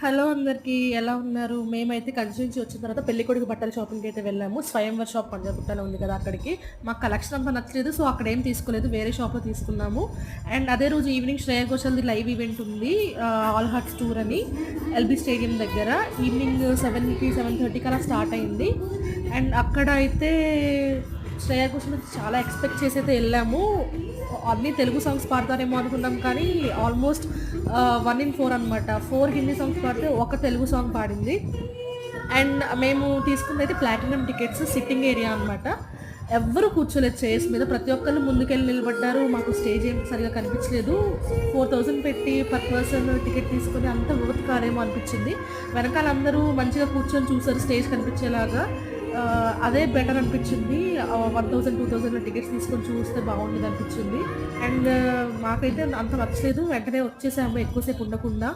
Hello అందరికీ ఎలా ఉన్నారు? మేమైతే కంచి నుంచి వచ్చిన తర్వాత పెళ్ళికొడుకు బట్టల షాపింగ్‌కి అయితే వెళ్ళాము. స్వయంవర్ షాప్ పంజాగుట్టలో ఉంది కదా! అక్కడికి. మాకు కలెక్షన్ అంతా నచ్చలేదు. సో, అక్కడ ఏం తీసుకోలేదు. వేరే షాప్‌లో తీసుకున్నాము. అండ్ అదే రోజు ఈవినింగ్ శ్రేయ ఘోషాల్‌ది లైవ్ ఈవెంట్ ఉంది. ఆల్ హార్ట్స్ టూర్ అని ఎల్బీ స్టేడియం దగ్గర. ఈవినింగ్ 7కి 7:30కి అలా స్టార్ట్ అయింది. అండ్ అక్కడ అయితే శ్రేయ ఘోషల్ చాలా ఎక్స్‌పెక్ట్ చేసి అయితే ఎళ్ళాము. అన్నీ తెలుగు సాంగ్స్ పాడతారేమో అనుకున్నాం కానీ ఆల్మోస్ట్ 1 ఇన్ 4 అనమాట. 4 హిందీ సాంగ్స్ పాడితే ఒక తెలుగు సాంగ్ పాడింది. అండ్ మేము తీసుకుందైతే ప్లాటినం టికెట్స్ సిట్టింగ్ ఏరియా అనమాట. ఎవ్వరు కూర్చోలేదు చైర్స్ మీద. ప్రతి ఒక్కళ్ళు ముందుకెళ్ళి నిలబడ్డారు. మాకు స్టేజ్ ఏం సరిగ్గా కనిపించలేదు. 4000 పెట్టి పర్ పర్సన్ టికెట్ తీసుకొని అంత వర్త్ కాదేమో అనిపించింది. వెనకాల అందరూ మంచిగా కూర్చొని చూసారు స్టేజ్ కనిపించేలాగా. అదే బెటర్ అనిపించింది. 1000, 2000 టికెట్స్ తీసుకొని చూస్తే బాగుండేది అనిపించింది. అండ్ మాకైతే అంత నచ్చలేదు. వెంటనే వచ్చేసాము ఎక్కువసేపు ఉండకుండా.